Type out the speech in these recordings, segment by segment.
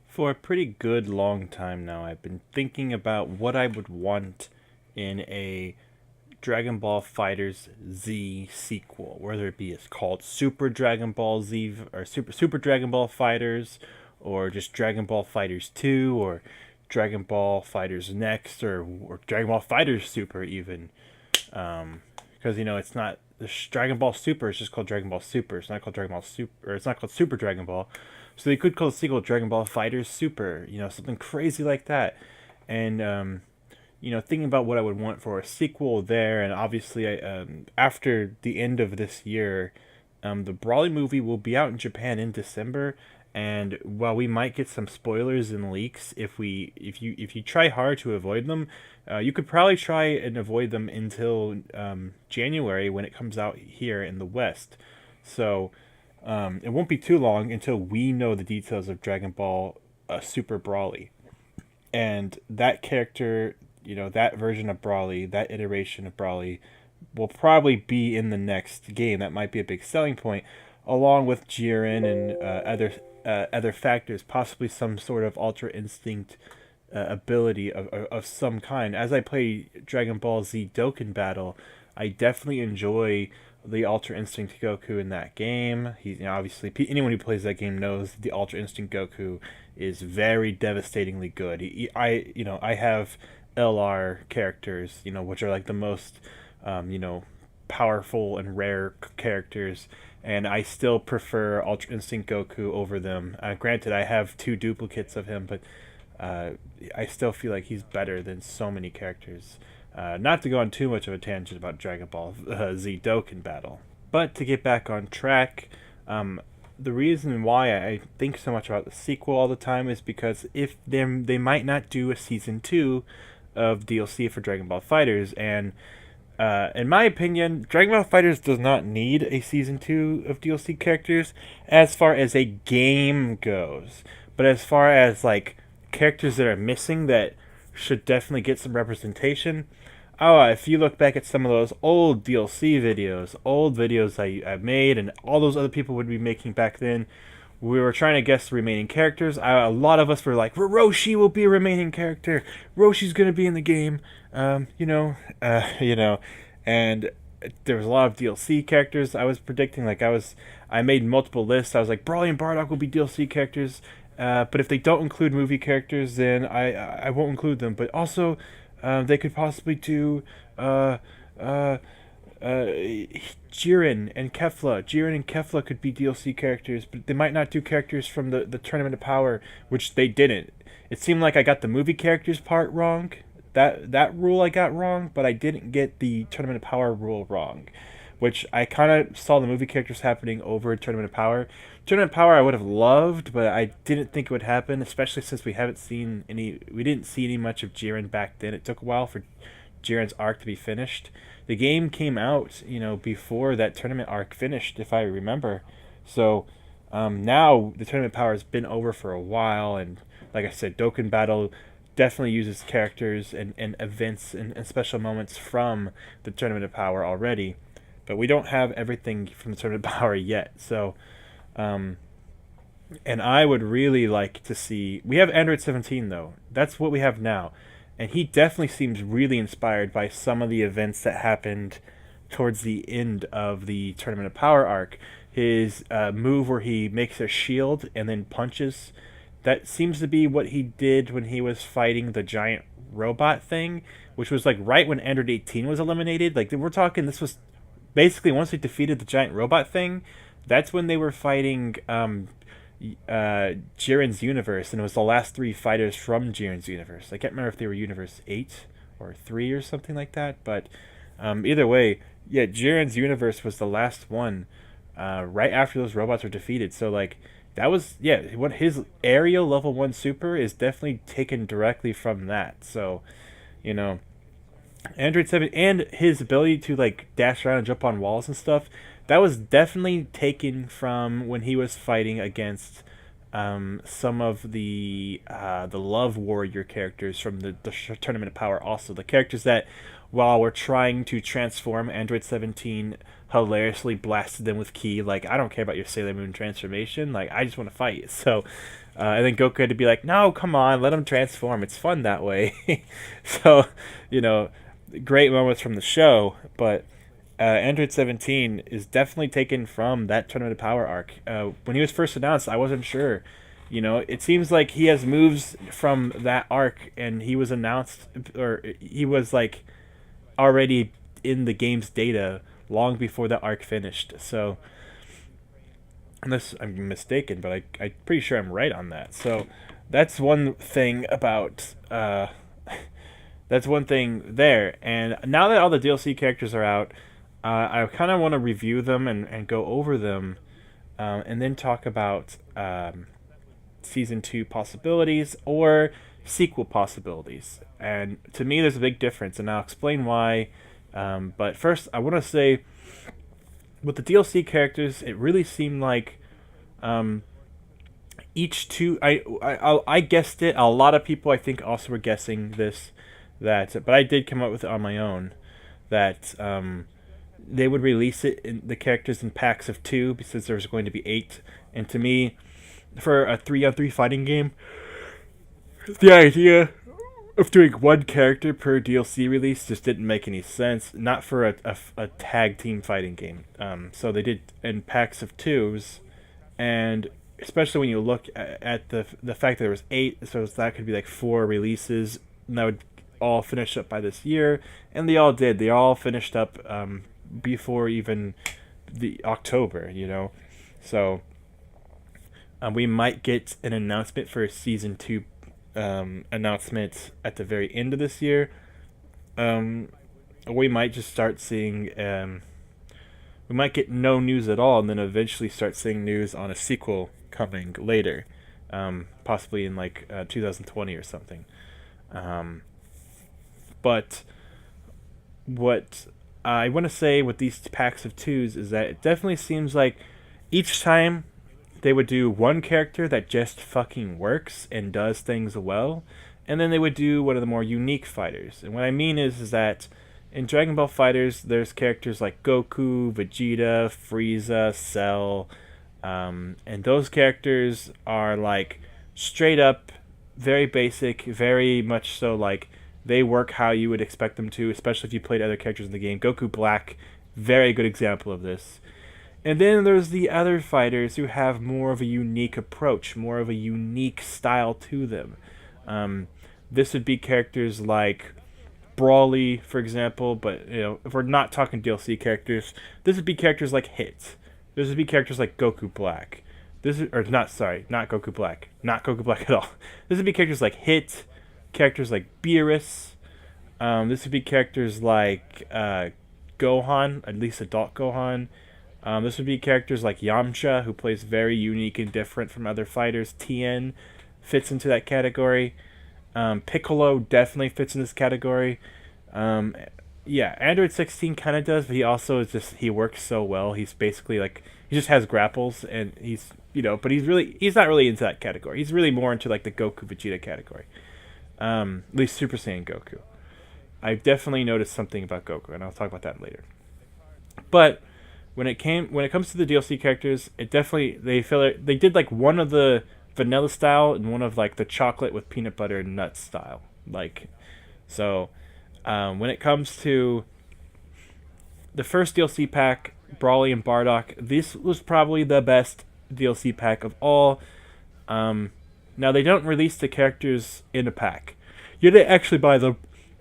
For a pretty good long time now, I've been thinking about what I would want in a Dragon Ball Fighters Z sequel, whether it be it's called Super Dragon Ball Z or Super Dragon Ball Fighters, or just Dragon Ball Fighters 2, or Dragon Ball Fighters Next, or Dragon Ball Fighters Super even. Because it's not Dragon Ball Super. It's just called Dragon Ball Super. It's not called Dragon Ball Super, or it's not called Super Dragon Ball. So they could call the sequel Dragon Ball Fighters Super. Something crazy like that. And thinking about what I would want for a sequel there, and obviously, after the end of this year, the Brawly movie will be out in Japan in December. And while we might get some spoilers and leaks, if you try hard to avoid them, you could probably try and avoid them until January when it comes out here in the West. So it won't be too long until we know the details of Dragon Ball Super Brawly, and that character, that version of Brawly, that iteration of Brawly, will probably be in the next game. That might be a big selling point, along with Jiren and other factors, possibly some sort of Ultra Instinct ability of some kind. As I play Dragon Ball Z Dokkan Battle, I definitely enjoy the Ultra Instinct Goku in that game. Obviously anyone who plays that game knows the Ultra Instinct Goku is very devastatingly good. I have LR characters, which are like the most powerful and rare characters, and I still prefer Ultra Instinct Goku over them. Granted, I have two duplicates of him, but I still feel like he's better than so many characters. Not to go on too much of a tangent about Dragon Ball Z Dokkan Battle, but to get back on track, the reason why I think so much about the sequel all the time is because if they might not do a season 2 of DLC for Dragon Ball Fighters, and in my opinion, Dragon Ball Fighters does not need a season 2 of DLC characters as far as a game goes. But as far as like characters that are missing that should definitely get some representation. Oh, if you look back at some of those old DLC videos, old videos I made, and all those other people would be making back then, we were trying to guess the remaining characters. A lot of us were like, Roshi will be a remaining character. Roshi's gonna be in the game. And there was a lot of DLC characters I was predicting. I made multiple lists. I was like, Brawly and Bardock will be DLC characters. But if they don't include movie characters, then I won't include them. But also, they could possibly do Jiren and Kefla. Jiren and Kefla could be DLC characters, but they might not do characters from the Tournament of Power, which they didn't. It seemed like I got the movie characters part wrong. That rule I got wrong, but I didn't get the Tournament of Power rule wrong, which I kind of saw the movie characters happening over Tournament of Power. Tournament of Power I would have loved, but I didn't think it would happen, especially since we didn't see any much of Jiren back then. It took a while for Jiren's arc to be finished. The game came out, before that tournament arc finished, if I remember. So now the Tournament of Power has been over for a while, and like I said, Dokkan Battle definitely uses characters and events and special moments from the Tournament of Power already, but we don't have everything from the Tournament of Power yet. So, and I would really like to see. We have Android 17 though. That's what we have now, and he definitely seems really inspired by some of the events that happened towards the end of the Tournament of Power arc. His move where he makes a shield and then punches. That seems to be what he did when he was fighting the giant robot thing, which was like right when Android 18 was eliminated. Like we're talking, this was basically once they defeated the giant robot thing. That's when they were fighting Jiren's universe, and it was the last three fighters from Jiren's universe. I can't remember if they were Universe 8 or 3 or something like that, but either way, yeah, Jiren's universe was the last one right after those robots were defeated. So like. That was, yeah, what his aerial level 1 super is definitely taken directly from that. So, Android 7 and his ability to like dash around and jump on walls and stuff, that was definitely taken from when he was fighting against some of the Love Warrior characters from the Tournament of Power. Also, the characters that, while we're trying to transform Android 17, hilariously blasted them with ki. Like, I don't care about your Sailor Moon transformation. Like, I just want to fight. So, And then Goku had to be like, no, come on, let him transform. It's fun that way. So, you know, great moments from the show, but Android 17 is definitely taken from that Tournament of Power arc. When he was first announced, I wasn't sure. You know, it seems like he has moves from that arc, and he was announced, or he was like already in the game's data long before the arc finished. So, unless I'm mistaken, but I'm pretty sure I'm right on that. So, that's one thing about. That's one thing there. And now that all the DLC characters are out, I kind of want to review them and go over them, and then talk about season 2 possibilities or sequel possibilities. And to me, there's a big difference, and I'll explain why. But first, I want to say, with the DLC characters, it really seemed like each two. I guessed it. A lot of people, I think, also were guessing this. But I did come up with it on my own. That they would release it in the characters in packs of 2, because there's going to be 8. And to me, for a 3-on-3 fighting game, the idea of doing one character per DLC release just didn't make any sense. Not for a tag team fighting game. So they did in packs of 2s, and especially when you look at the fact that there was 8, so that could be like 4 releases, and that would all finish up by this year, and they all did. They all finished up before even the October, you know. So we might get an announcement for a season 2 announcement at the very end of this year. We might just start seeing. We might get no news at all, and then eventually start seeing news on a sequel coming later, possibly in like 2020 or something. But what I want to say with these packs of 2s is that it definitely seems like each time they would do one character that just fucking works and does things well, and then they would do one of the more unique fighters. And what I mean is that in Dragon Ball FighterZ, there's characters like Goku, Vegeta, Frieza, Cell, and those characters are like straight up, very basic, very much so like they work how you would expect them to, especially if you played other characters in the game. Goku Black, very good example of this. And then there's the other fighters who have more of a unique approach, more of a unique style to them. This would be characters like Brawly, for example, but you know, if we're not talking DLC characters, this would be characters like Hit. This would be characters like Goku Black. Not Goku Black. Not Goku Black at all. This would be characters like Hit, characters like Beerus. This would be characters like Gohan, at least adult Gohan. This would be characters like Yamcha, who plays very unique and different from other fighters. Tien fits into that category. Piccolo definitely fits in this category. Yeah, Android 16 kind of does, but he also is just, he works so well. He's basically like, he just has grapples, and he's, you know, but he's not really into that category. He's really more into like the Goku Vegeta category. At least Super Saiyan Goku. I've definitely noticed something about Goku, and I'll talk about that later. But when it comes to the DLC characters, it definitely, they did like one of the vanilla style and one of like the chocolate with peanut butter and nuts style. Like, so when it comes to the first DLC pack, Brawly and Bardock, this was probably the best DLC pack of all. Now they don't release the characters in a pack. You have to actually buy them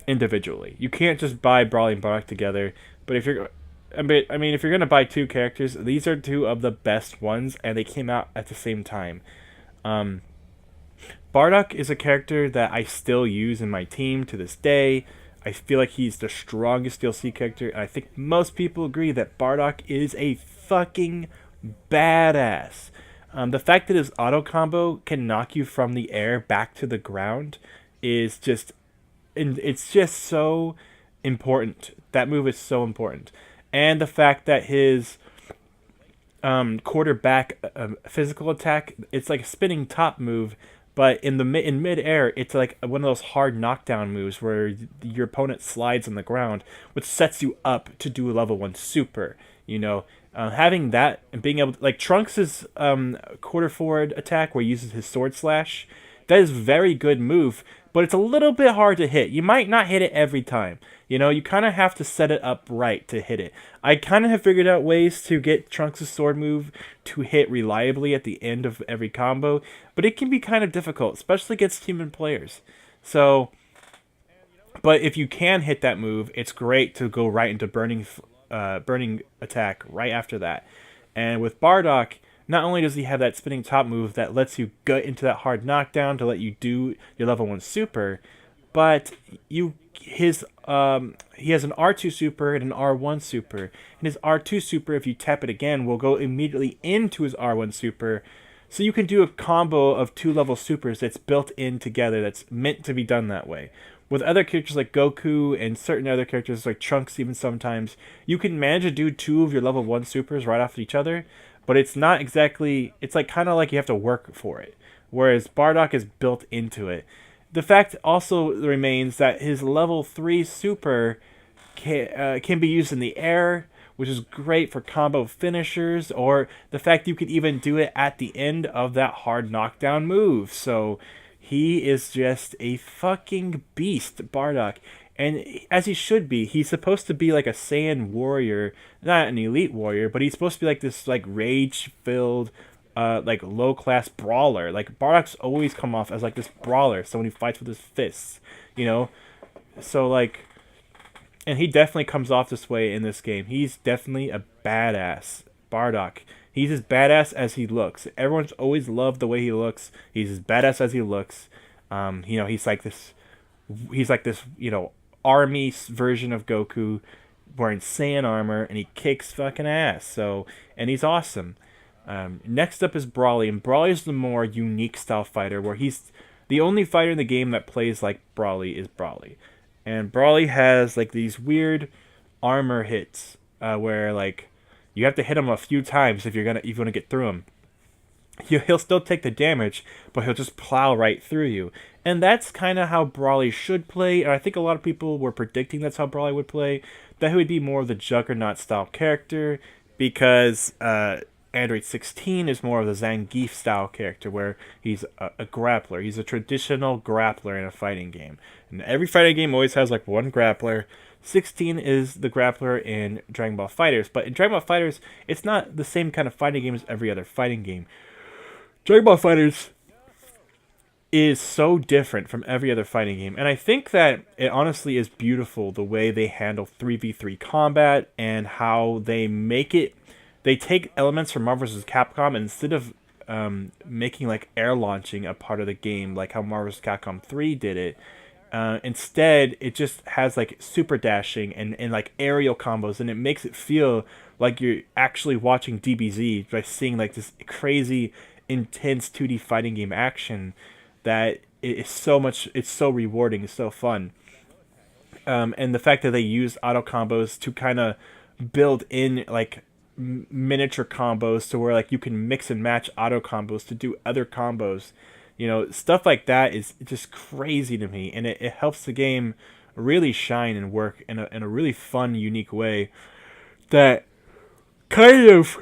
individually. You can't just buy Brawly and Bardock together. But if you're if you're gonna buy 2 characters, these are 2 of the best ones, and they came out at the same time. Bardock is a character that I still use in my team to this day. I feel like he's the strongest DLC character, and I think most people agree that Bardock is a fucking badass. The fact that his auto combo can knock you from the air back to the ground is just, it's just so important. That move is so important. And the fact that his quarterback physical attack, it's like a spinning top move, but in mid-air, it's like one of those hard knockdown moves where your opponent slides on the ground, which sets you up to do a level 1 super, you know. Having that and being able to, like Trunks' quarter forward attack where he uses his sword slash, that is a very good move, but it's a little bit hard to hit. You might not hit it every time. You know, you kind of have to set it up right to hit it. I kind of have figured out ways to get Trunks' sword move to hit reliably at the end of every combo, but it can be kind of difficult, especially against human players. So, but if you can hit that move, it's great to go right into burning attack right after that. And with Bardock, not only does he have that spinning top move that lets you get into that hard knockdown to let you do your level 1 super, but he has an R2 super and an R1 super. And his R2 super, if you tap it again, will go immediately into his R1 super. So you can do a combo of 2 level supers that's built in together, that's meant to be done that way. With other characters like Goku and certain other characters like Trunks, even sometimes, you can manage to do 2 of your level 1 supers right off each other, but it's not exactly, it's like kind of like you have to work for it. Whereas Bardock is built into it. The fact also remains that his level 3 super can be used in the air, which is great for combo finishers, or the fact you could even do it at the end of that hard knockdown move. So he is just a fucking beast, Bardock. And as he should be, he's supposed to be like a Saiyan warrior, not an elite warrior, but he's supposed to be like this like rage-filled, like low-class brawler. Like Bardock's always come off as like this brawler, someone who fights with his fists, you know. So like, and he definitely comes off this way in this game. He's definitely a badass, Bardock. He's as badass as he looks. Everyone's always loved the way he looks. He's as badass as he looks. You know, he's like this, you know, army version of Goku, wearing Saiyan armor, and he kicks fucking ass. So, and he's awesome. Next up is Brawly, and Brawly is the more unique style fighter, where he's the only fighter in the game that plays like Brawly is Brawly. And Brawly has like these weird armor hits, where like you have to hit him a few times if you're gonna get through him. He'll still take the damage, but he'll just plow right through you. And that's kind of how Brawly should play, and I think a lot of people were predicting that's how Brawly would play. That he would be more of the Juggernaut style character, because Android 16 is more of the Zangief style character, where he's a grappler. He's a traditional grappler in a fighting game. And every fighting game always has like one grappler. 16 is the grappler in Dragon Ball FighterZ, but in Dragon Ball FighterZ, it's not the same kind of fighting game as every other fighting game. Dragon Ball FighterZ is so different from every other fighting game, and I think that it honestly is beautiful the way they handle 3v3 combat and how they make it. They take elements from Marvel vs. Capcom, and instead of making like air launching a part of the game like how Marvel vs. Capcom 3 did it, instead it just has like super dashing and like aerial combos, and it makes it feel like you're actually watching DBZ by seeing like this crazy intense 2D fighting game action that is so much, it's so rewarding, it's so fun. And the fact that they use auto combos to kind of build in like miniature combos to where like you can mix and match auto combos to do other combos, you know, stuff like that is just crazy to me, and it helps the game really shine and work in a really fun, unique way that kind of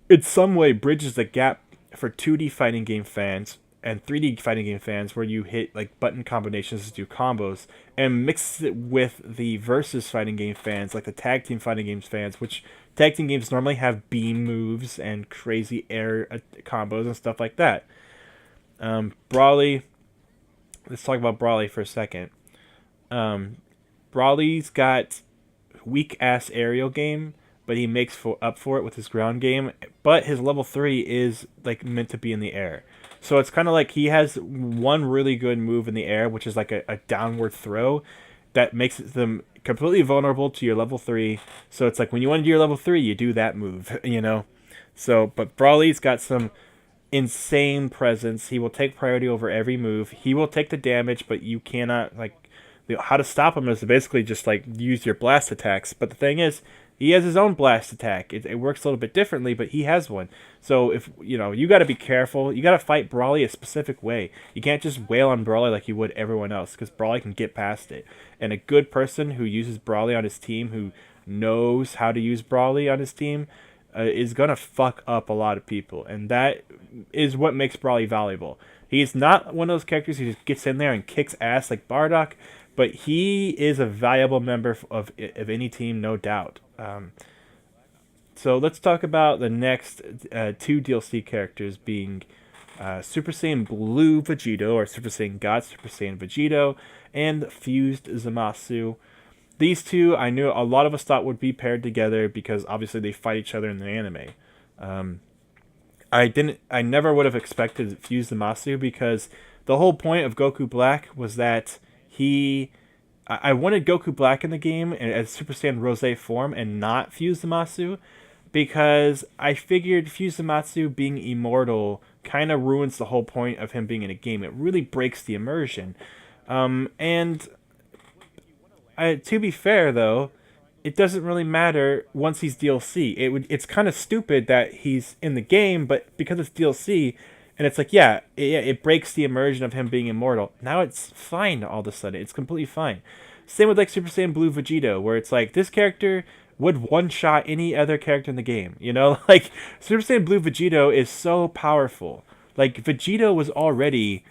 in some way bridges the gap for 2D fighting game fans and 3D fighting game fans, where you hit like button combinations to do combos, and mix it with the versus fighting game fans, like the tag team fighting games fans, which tag team games normally have beam moves and crazy air combos and stuff like that. Brawly, let's talk about Brawly for a second. Brawly's got weak ass aerial game, but he makes up for it with his ground game. But his level 3 is like meant to be in the air. So it's kind of like he has one really good move in the air, which is like a downward throw that makes them completely vulnerable to your level 3. So it's like when you want to do your level 3, you do that move, you know? So, but Brawly's got some insane presence. He will take priority over every move. He will take the damage, but you cannot, like, how to stop him is to basically just like use your blast attacks. But the thing is, he has his own blast attack. It works a little bit differently, but he has one. So if you know, you got to be careful. You got to fight Brawly a specific way. You can't just wail on Brawly like you would everyone else, because Brawly can get past it. And a good person who uses Brawly on his team, who knows how to use Brawly on his team, is gonna fuck up a lot of people, and that is what makes Brawly valuable. He's not one of those characters who just gets in there and kicks ass like Bardock, but he is a valuable member of any team, no doubt. So let's talk about the next two DLC characters being Super Saiyan Blue Vegito, or Super Saiyan God Super Saiyan Vegito, and Fused Zamasu. These two, I knew a lot of us thought would be paired together because obviously they fight each other in the anime. I never would have expected Fused Zamasu because the whole point of Goku Black was that I wanted Goku Black in the game as Super Saiyan Rose form and not Fused Zamasu, because I figured Fused Zamasu being immortal kind of ruins the whole point of him being in a game. It really breaks the immersion. And to be fair, though, it doesn't really matter once he's DLC. It's kind of stupid that he's in the game, but because it's DLC, and it's like, yeah, it breaks the immersion of him being immortal. Now it's fine all of a sudden. It's completely fine. Same with like Super Saiyan Blue Vegito, where it's like this character would one-shot any other character in the game. You know, like Super Saiyan Blue Vegito is so powerful. Like Vegito was already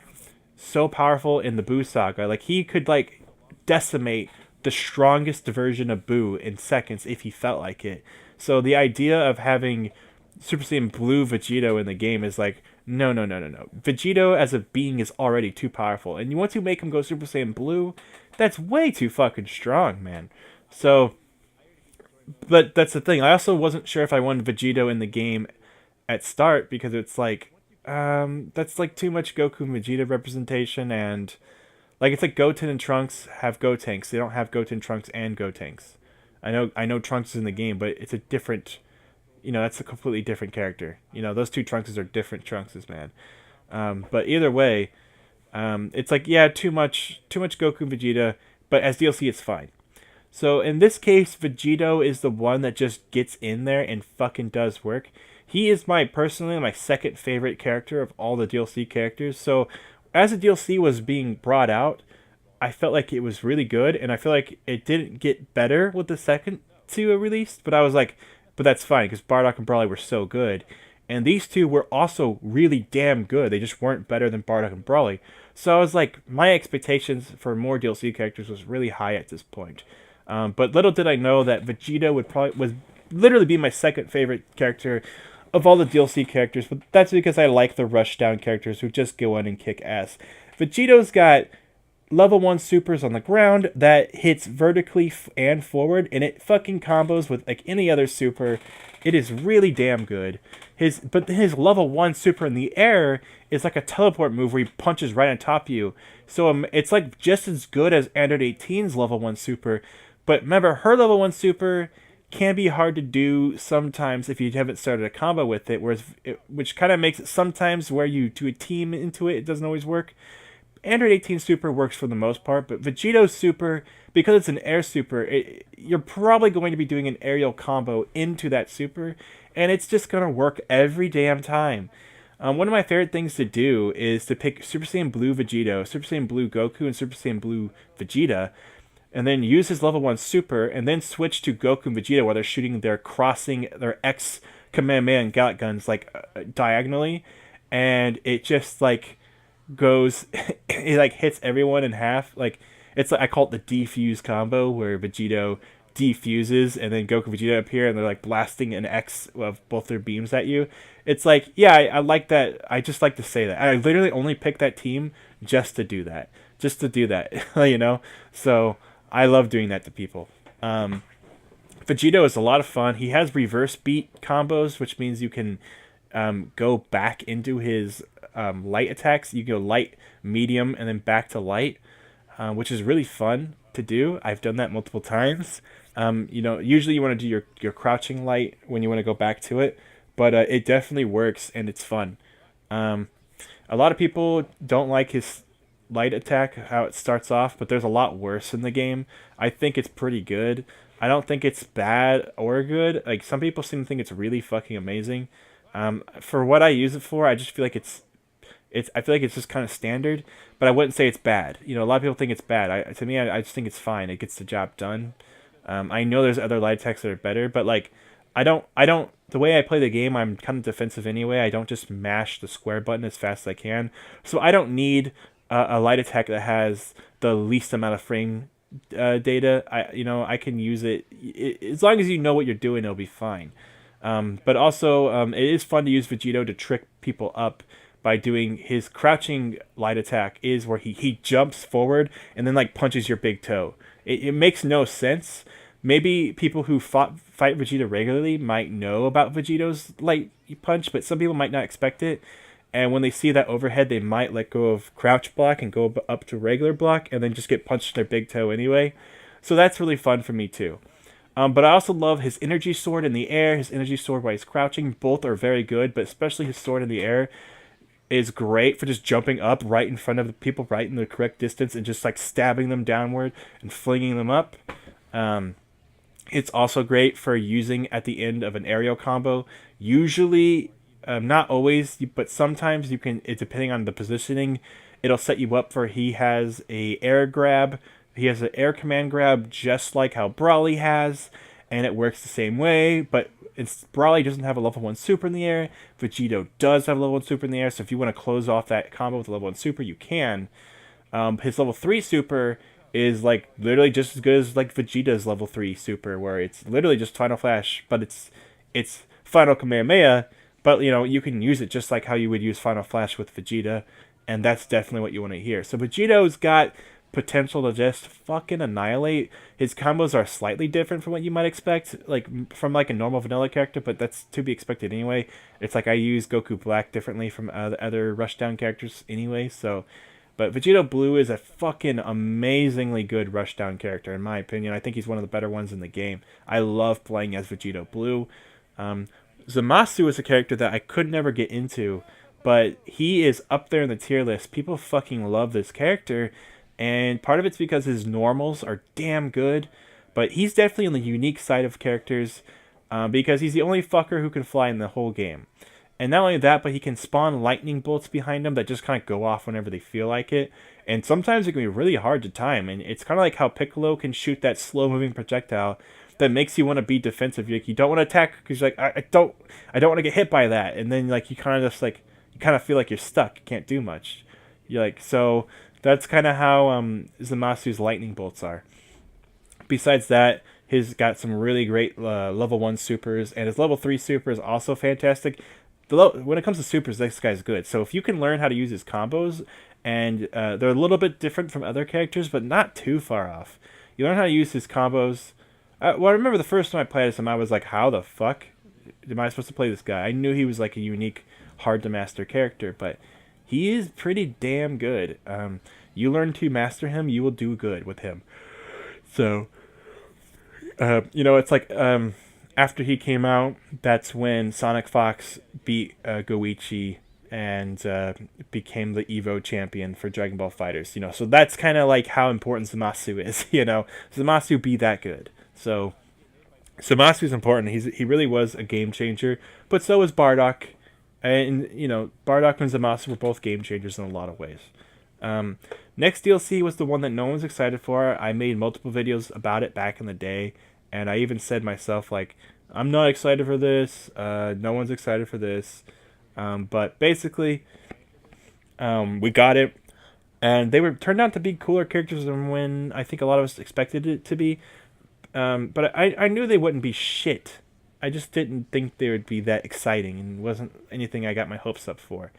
so powerful in the Buu saga. Like he could like decimate the strongest version of Buu in seconds if he felt like it. So the idea of having Super Saiyan Blue Vegito in the game is like, no. Vegito as a being is already too powerful. And once you make him go Super Saiyan Blue, that's way too fucking strong, man. So, but that's the thing. I also wasn't sure if I wanted Vegito in the game at start because it's like, that's like too much Goku and Vegeta representation, and like it's like Goten and Trunks have Gotenks. They don't have Goten, Trunks, and Gotenks. I know Trunks is in the game, but it's a different, that's a completely different character. Those two Trunkses are different Trunkses, man. But either way, it's like, yeah, too much Goku and Vegeta, but as DLC it's fine. So in this case, Vegito is the one that just gets in there and fucking does work. He is personally my second favorite character of all the DLC characters. So as the DLC was being brought out, I felt like it was really good, and I feel like it didn't get better with the second two released, but I was like, but that's fine, because Bardock and Brawly were so good. And these two were also really damn good. They just weren't better than Bardock and Brawly. So I was like, my expectations for more DLC characters was really high at this point. But little did I know that Vegito would literally be my second favorite character of all the DLC characters, but that's because I like the rushdown characters who just go in and kick ass. Vegito's got level 1 supers on the ground that hits vertically and forward, and it fucking combos with like any other super. It is really damn good. His level 1 super in the air is like a teleport move where he punches right on top of you. So it's like just as good as Android 18's level 1 super, but remember, her level 1 super can be hard to do sometimes if you haven't started a combo with it, which kind of makes it sometimes where you do a team into it, it doesn't always work. Android 18 super works for the most part, but Vegito's super, because it's an air super, you're probably going to be doing an aerial combo into that super, and it's just going to work every damn time. One of my favorite things to do is to pick Super Saiyan Blue Vegito, Super Saiyan Blue Goku, and Super Saiyan Blue Vegeta, and then use his level 1 super, and then switch to Goku and Vegeta while they're shooting crossing their X Kamehameha and Gallic guns, like, diagonally, and it just, like, goes, it, like, hits everyone in half, like, it's like, I call it the defuse combo, where Vegito defuses, and then Goku and Vegeta appear, and they're, like, blasting an X of both their beams at you. It's like, yeah, I like that, I just like to say that. I literally only picked that team just to do that, so I love doing that to people. Vegito is a lot of fun. He has reverse beat combos, which means you can go back into his light attacks. You go light, medium, and then back to light, which is really fun to do. I've done that multiple times. Usually you want to do your crouching light when you want to go back to it, but it definitely works, and it's fun. A lot of people don't like his light attack, how it starts off, but there's a lot worse in the game. I think it's pretty good. I don't think it's bad or good. Like, some people seem to think it's really fucking amazing. For what I use it for, I just feel like I feel like it's just kind of standard, but I wouldn't say it's bad. A lot of people think it's bad. I just think it's fine. It gets the job done. I know there's other light attacks that are better, but like, I don't the way I play the game, I'm kind of defensive anyway. I don't just mash the square button as fast as I can. So I don't need a light attack that has the least amount of frame data. I can use it as long as you know what you're doing. It'll be fine. But also, it is fun to use Vegito to trick people up by doing his crouching light attack is where he jumps forward and then like punches your big toe. It makes no sense. Maybe people who fight Vegeta regularly might know about Vegito's light punch, but some people might not expect it. And when they see that overhead, they might let go of crouch block and go up to regular block and then just get punched in their big toe anyway. So that's really fun for me too. But I also love his energy sword in the air, his energy sword while he's crouching. Both are very good, but especially his sword in the air is great for just jumping up right in front of the people right in the correct distance and just like stabbing them downward and flinging them up. It's also great for using at the end of an aerial combo. Usually, not always, but sometimes you can. It depending on the positioning, it'll set you up for he has a air grab. He has an air command grab just like how Brawly has, and it works the same way. But Brawly doesn't have a level 1 super in the air. Vegito does have a level 1 super in the air. So if you want to close off that combo with a level 1 super, you can. His level 3 super is like literally just as good as like Vegeta's level 3 super, where it's literally just Final Flash, but it's Final Kamehameha, but you can use it just like how you would use Final Flash with Vegeta, and that's definitely what you want to hear. So Vegito's got potential to just fucking annihilate. His combos are slightly different from what you might expect, like from like a normal vanilla character, but that's to be expected anyway. It's like I use Goku Black differently from other Rushdown characters anyway, so. But Vegito Blue is a fucking amazingly good Rushdown character, in my opinion. I think he's one of the better ones in the game. I love playing as Vegito Blue. Zamasu is a character that I could never get into, but he is up there in the tier list. People fucking love this character, and part of it's because his normals are damn good, but he's definitely on the unique side of characters because he's the only fucker who can fly in the whole game. And not only that, but he can spawn lightning bolts behind him that just kind of go off whenever they feel like it. And sometimes it can be really hard to time. And it's kind of like how Piccolo can shoot that slow-moving projectile that makes you want to be defensive. You don't want to attack because you're like, I don't want to get hit by that. And then like you kind of feel like you're stuck. You can't do much. You're like, so that's kind of how Zamasu's lightning bolts are. Besides that, he's got some really great level 1 supers, and his level 3 super is also fantastic. When it comes to supers, this guy's good. So if you can learn how to use his combos, and they're a little bit different from other characters, but not too far off. You learn how to use his combos. Well, I remember the first time I played as him, I was like, how the fuck am I supposed to play this guy? I knew he was like a unique, hard-to-master character, but he is pretty damn good. You learn to master him, you will do good with him. So, it's like... after he came out, that's when Sonic Fox beat Goichi and became the Evo champion for Dragon Ball FighterZ. So that's kind of like how important Zamasu is. Zamasu be that good. So Zamasu's important. He really was a game changer, but so was Bardock. And Bardock and Zamasu were both game changers in a lot of ways. Next DLC was the one that no one's excited for. I made multiple videos about it back in the day. And I even said myself, like, I'm not excited for this. No one's excited for this. But basically, we got it. And they turned out to be cooler characters than when I think a lot of us expected it to be. But I knew they wouldn't be shit. I just didn't think they would be that exciting. And wasn't anything I got my hopes up for.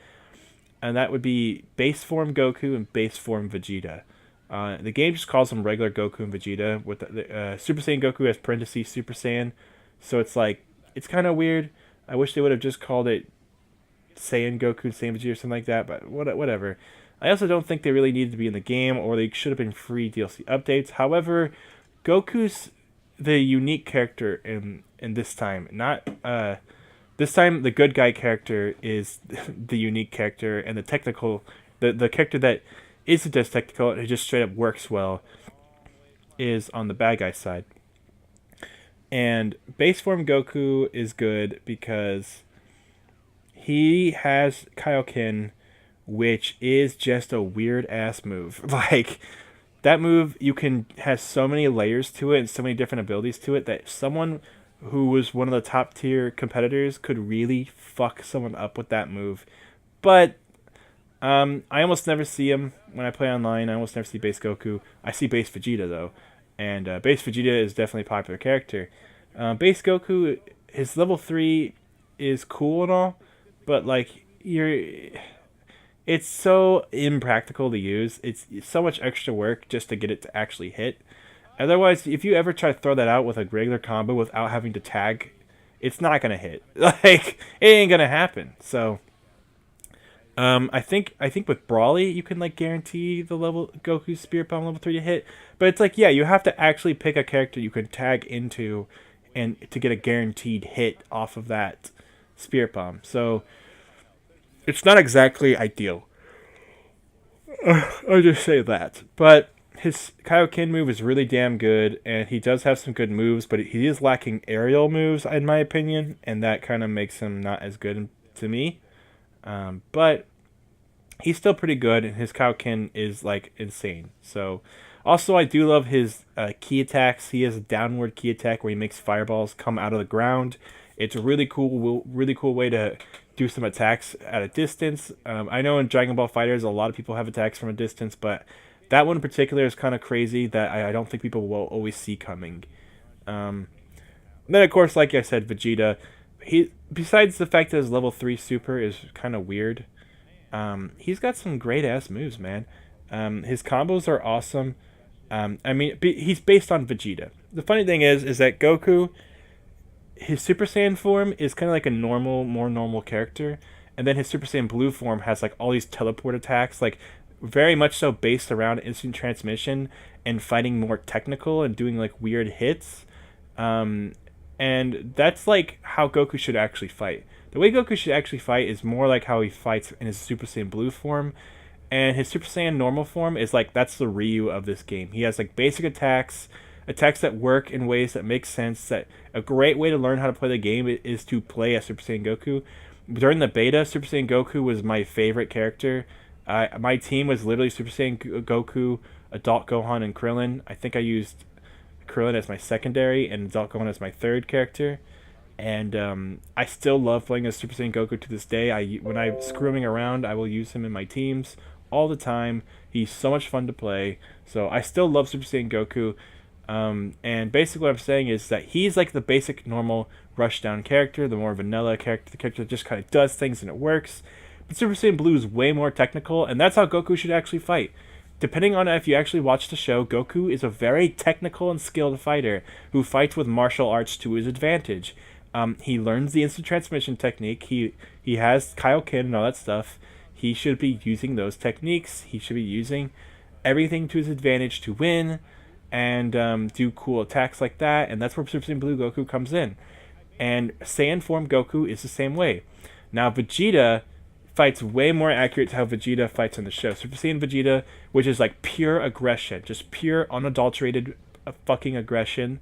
And that would be base form Goku and base form Vegeta. The game just calls them regular Goku and Vegeta. With the Super Saiyan Goku has parentheses Super Saiyan, so it's kind of weird. I wish they would have just called it Saiyan Goku, Saiyan Vegeta, or something like that. But whatever. I also don't think they really needed to be in the game, or they should have been free DLC updates. However, Goku's the unique character in this time. Not this time the good guy character is the unique character, and the technical the character that isn't as technical, it just straight up works well, is on the bad guy side. And base form Goku is good because he has Kaioken, which is just a weird ass move. Like, that move has so many layers to it and so many different abilities to it that someone who was one of the top tier competitors, could really fuck someone up with that move. But I almost never see him when I play online. I almost never see base Goku. I see base Vegeta though, and base Vegeta is definitely a popular character. Base Goku, his level 3 is cool and all, but like it's so impractical to use. It's so much extra work just to get it to actually hit. Otherwise, if you ever try to throw that out with a regular combo without having to tag, it's not gonna hit. Like it ain't gonna happen. So I think with Brawly you can like guarantee the level Goku Spirit Bomb level 3 to hit, but it's like yeah, you have to actually pick a character you can tag into, and to get a guaranteed hit off of that Spirit Bomb. So it's not exactly ideal. I'll just say that. But his Kaioken move is really damn good, and he does have some good moves, but he is lacking aerial moves, in my opinion, and that kind of makes him not as good to me. But he's still pretty good, and his Kaioken is like insane. So, also I do love his key attacks. He has a downward key attack where he makes fireballs come out of the ground. It's a really cool way to do some attacks at a distance. I know in Dragon Ball FighterZ a lot of people have attacks from a distance, but that one in particular is kind of crazy that I don't think people will always see coming. Then of course, like I said, Vegeta. He, besides the fact that his level 3 super is kind of weird, he's got some great ass moves, man. His combos are awesome. I mean, he's based on Vegeta. The funny thing is that Goku, his Super Saiyan form is kind of like a more normal character, and then his Super Saiyan Blue form has like all these teleport attacks, like very much so based around instant transmission and fighting more technical and doing like weird hits. And that's like how Goku should actually fight. The way Goku should actually fight is more like how he fights in his Super Saiyan Blue form. And his Super Saiyan normal form is like, that's the Ryu of this game. He has like basic attacks, attacks that work in ways that make sense. That a great way to learn how to play the game is to play as Super Saiyan Goku. During the beta, Super Saiyan Goku was my favorite character. My team was literally Super Saiyan Goku, Adult Gohan, and Krillin. I think I used Krillin as my secondary and Adult Gohan as my third character. And I still love playing as Super Saiyan Goku to this day. When I'm screwing around, I will use him in my teams all the time. He's so much fun to play. So I still love Super Saiyan Goku. And basically what I'm saying is that he's like the basic normal rushdown character, the more vanilla character, the character that just kind of does things and it works. But Super Saiyan Blue is way more technical, and that's how Goku should actually fight. Depending on if you actually watch the show, Goku is a very technical and skilled fighter who fights with martial arts to his advantage. He learns the instant transmission technique. He has Kaioken and all that stuff. He should be using those techniques. He should be using everything to his advantage to win and do cool attacks like that. And that's where Super Saiyan Blue Goku comes in. And Saiyan form Goku is the same way. Now Vegeta fights way more accurate to how Vegeta fights on the show. Super Saiyan Vegeta, which is like pure aggression, just pure unadulterated fucking aggression.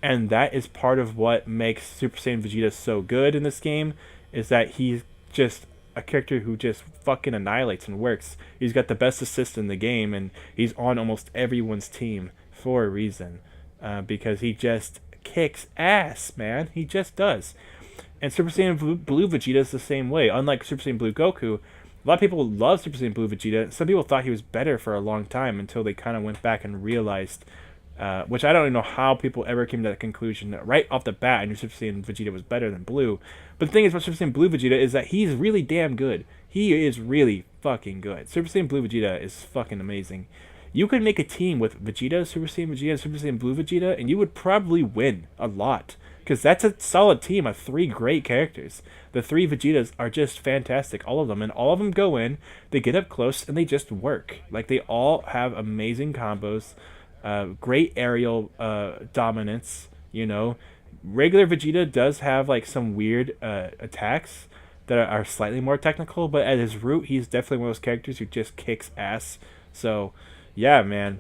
And that is part of what makes Super Saiyan Vegeta so good in this game, is that he's just a character who just fucking annihilates and works. He's got the best assist in the game, and he's on almost everyone's team for a reason. Because he just kicks ass, man. He just does. And Super Saiyan Blue Vegeta is the same way. Unlike Super Saiyan Blue Goku, a lot of people love Super Saiyan Blue Vegeta. Some people thought he was better for a long time until they kind of went back and realized, which I don't even know how people ever came to that conclusion. Right off the bat, I knew Super Saiyan Vegeta was better than Blue. But the thing is about Super Saiyan Blue Vegeta is that he's really damn good. He is really fucking good. Super Saiyan Blue Vegeta is fucking amazing. You could make a team with Vegeta, Super Saiyan Vegeta, and Super Saiyan Blue Vegeta, and you would probably win a lot. Because that's a solid team of 3 great characters. The 3 Vegetas are just fantastic, all of them. And all of them go in, they get up close, and they just work. Like, they all have amazing combos, great aerial dominance, you know. Regular Vegeta does have, like, some weird attacks that are slightly more technical, but at his root, he's definitely one of those characters who just kicks ass. So, yeah, man.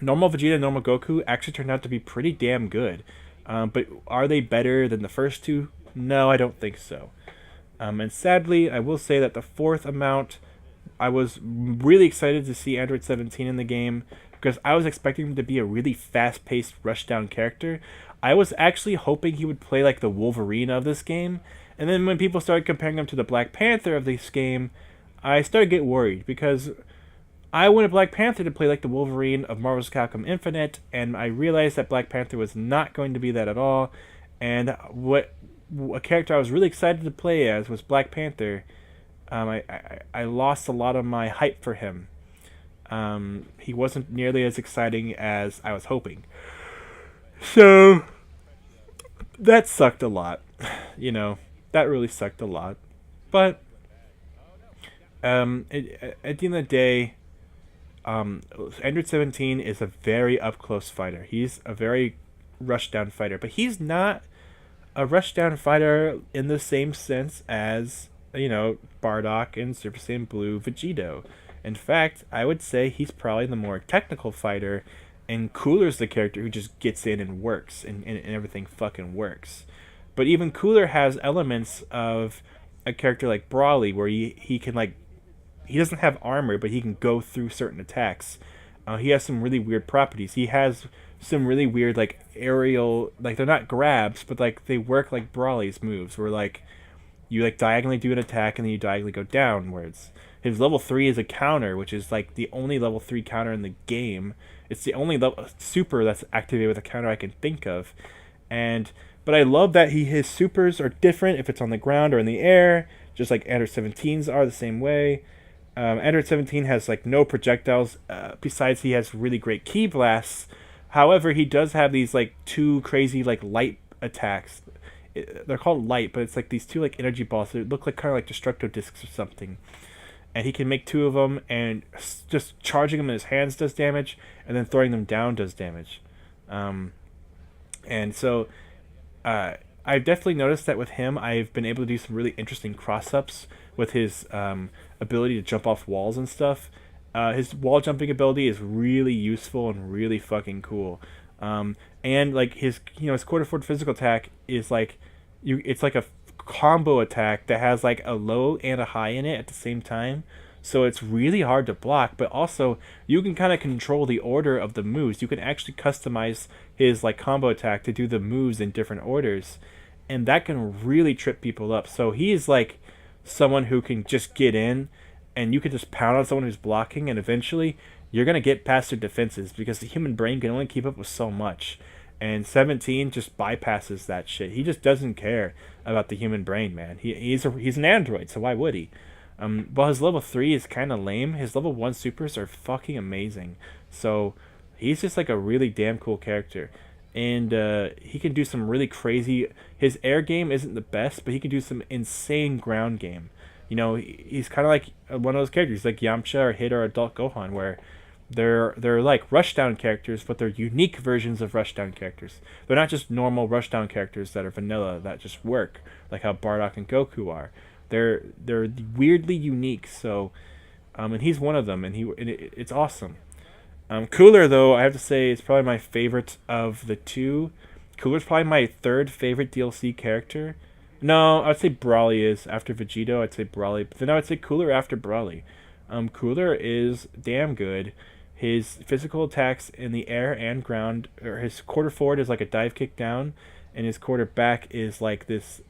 Normal Vegeta and normal Goku actually turned out to be pretty damn good. But are they better than the first 2? No, I don't think so. And sadly, I will say that the 4th amount, I was really excited to see Android 17 in the game, because I was expecting him to be a really fast-paced rushdown character. I was actually hoping he would play like the Wolverine of this game, and then when people started comparing him to the Black Panther of this game, I started to get worried because I wanted Black Panther to play like the Wolverine of Marvel's Capcom Infinite, and I realized that Black Panther was not going to be that at all. And what a character I was really excited to play as was Black Panther. I lost a lot of my hype for him. He wasn't nearly as exciting as I was hoping. So that sucked a lot. That really sucked a lot. But at the end of the day, Android 17 is a very up close fighter. He's a very rushdown fighter, but he's not a rushdown fighter in the same sense as Bardock and Super Saiyan Blue Vegito. In fact, I would say he's probably the more technical fighter, and Cooler's the character who just gets in and works, and everything fucking works. But even Cooler has elements of a character like Brawly, where he can like he doesn't have armor, but he can go through certain attacks. He has some really weird properties. He has some really weird like aerial, like they're not grabs, but like they work like Brawly's moves, where like you like diagonally do an attack and then you diagonally go downwards. His level 3 is a counter, which is like the only level 3 counter in the game. It's the only level super that's activated with a counter I can think of. But I love that his supers are different if it's on the ground or in the air, just like Android 17's are the same way. Android 17 has like no projectiles, besides he has really great ki blasts. However, he does have these like two crazy like light attacks. They're called light, but it's like these two like energy balls that look like kind of like destructo discs or something. And he can make two of them, and just charging them in his hands does damage, and then throwing them down does damage. And so I've definitely noticed that with him, I've been able to do some really interesting cross-ups with his ability to jump off walls and stuff. His wall jumping ability is really useful and really fucking cool. And like his quarter forward physical attack is like it's like a combo attack that has like a low and a high in it at the same time. So it's really hard to block, but also you can kind of control the order of the moves. You can actually customize his like combo attack to do the moves in different orders, and that can really trip people up. So he's like someone who can just get in, and you can just pound on someone who's blocking, and eventually you're going to get past their defenses because the human brain can only keep up with so much. And 17 just bypasses that shit. He just doesn't care about the human brain, man. He's an android, so why would he? While his level 3 is kind of lame, his level 1 supers are fucking amazing. So he's just like a really damn cool character. And he can do some really crazy... His air game isn't the best, but he can do some insane ground game. He's kind of like one of those characters, like Yamcha or Hit or Adult Gohan, where they're like rushdown characters, but they're unique versions of rushdown characters. They're not just normal rushdown characters that are vanilla that just work, like how Bardock and Goku are. They're weirdly unique. So, and he's one of them, and it's awesome. Cooler, though, I have to say, is probably my favorite of the two. Cooler's probably my third favorite DLC character. No, I'd say Brawly is after Vegito. I'd say Brawly, but then I would say Cooler after Brawly. Cooler is damn good. His physical attacks in the air and ground, or his quarter forward is like a dive kick down, and his quarter back is like this.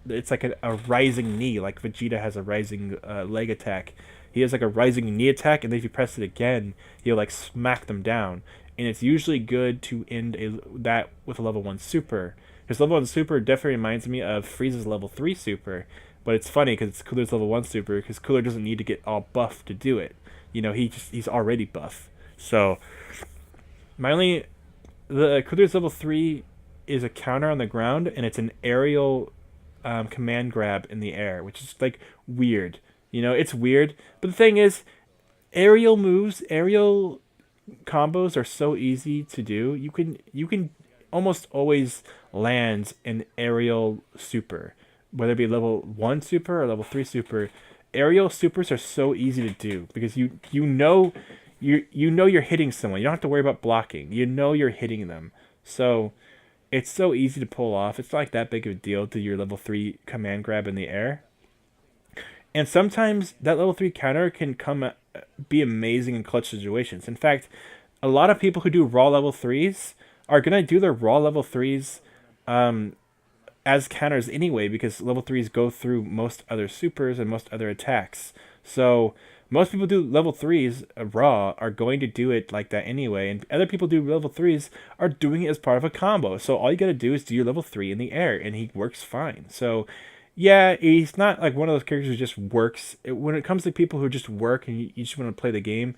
It's like a rising knee, like Vegeta has a rising leg attack. He has like a rising knee attack, and then if you press it again, he'll like smack them down. And it's usually good to end that with a level 1 super. His level 1 super definitely reminds me of Frieza's level 3 super. But it's funny because it's Cooler's level 1 super, because Cooler doesn't need to get all buff to do it. He's already buff. So, the Cooler's level 3 is a counter on the ground, and it's an aerial command grab in the air, which is like weird. It's weird. But the thing is, aerial combos are so easy to do. You can almost always land an aerial super, whether it be level 1 super or level 3 super. Aerial supers are so easy to do because you know you're hitting someone. You don't have to worry about blocking. You're hitting them. So it's so easy to pull off. It's not like that big of a deal to your level 3 command grab in the air. And sometimes that level 3 counter can come be amazing in clutch situations. In fact, a lot of people who do raw level 3s are going to do their raw level 3s as counters anyway, because level 3s go through most other supers and most other attacks. So most people do level 3s raw are going to do it like that anyway, and other people do level 3s are doing it as part of a combo. So all you gotta do is do your level 3 in the air, and he works fine. So yeah, he's not like one of those characters who just works. When it comes to people who just work and you just want to play the game,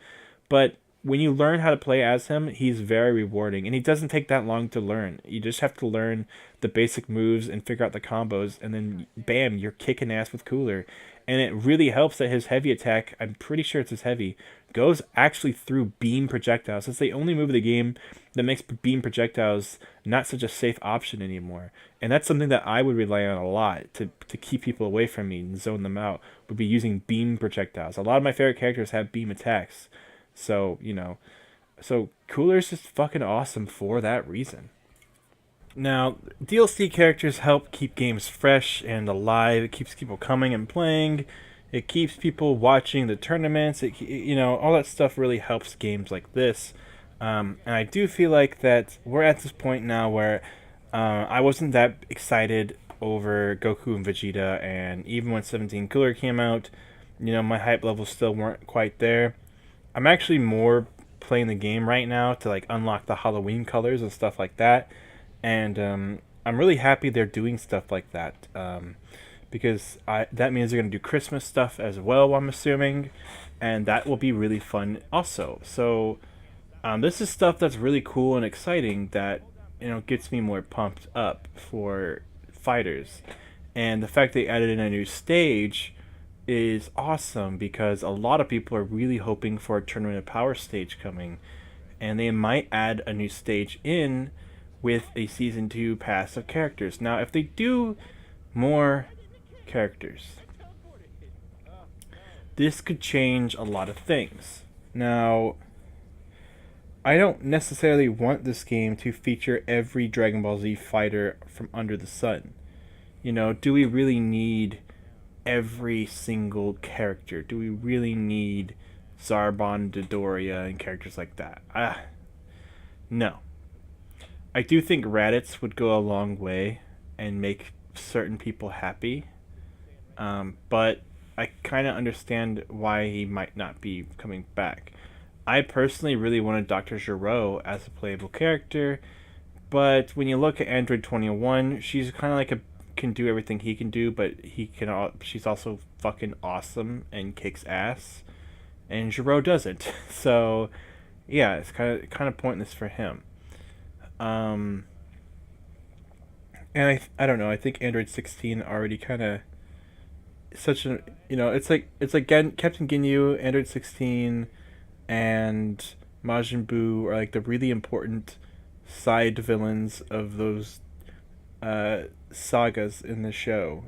but when you learn how to play as him, he's very rewarding, and he doesn't take that long to learn. You just have to learn the basic moves and figure out the combos, and then bam, you're kicking ass with Cooler. And it really helps that his heavy attack, I'm pretty sure it's his heavy, goes actually through beam projectiles. It's the only move of the game that makes beam projectiles not such a safe option anymore. And that's something that I would rely on a lot to keep people away from me and zone them out, would be using beam projectiles. A lot of my favorite characters have beam attacks. So, so Cooler's just fucking awesome for that reason. Now, DLC characters help keep games fresh and alive. It keeps people coming and playing. It keeps people watching the tournaments. All that stuff really helps games like this. And I do feel like that we're at this point now where I wasn't that excited over Goku and Vegeta, and even when 17 Cooler came out, my hype levels still weren't quite there. I'm actually more playing the game right now to like unlock the Halloween colors and stuff like that. And I'm really happy they're doing stuff like that, because that means they're going to do Christmas stuff as well, I'm assuming, and that will be really fun also. So this is stuff that's really cool and exciting that gets me more pumped up for fighters. And the fact they added in a new stage is awesome, because a lot of people are really hoping for a Tournament of Power stage coming, and they might add a new stage in with a Season 2 pass of characters. Now, if they do more characters, this could change a lot of things. Now, I don't necessarily want this game to feature every Dragon Ball Z fighter from under the sun. Do we really need every single character? Do we really need Zarbon, Dodoria, and characters like that? No. I do think Raditz would go a long way and make certain people happy, but I kind of understand why he might not be coming back. I personally really wanted Dr. Gero as a playable character, but when you look at Android 21, she's kind of like can do everything he can do, but she's also fucking awesome and kicks ass, and Gero doesn't. So yeah, it's kind of pointless for him. And I don't know. I think Android 16 already kind of such a it's like Captain Ginyu, Android 16, and Majin Buu are like the really important side villains of those sagas in the show.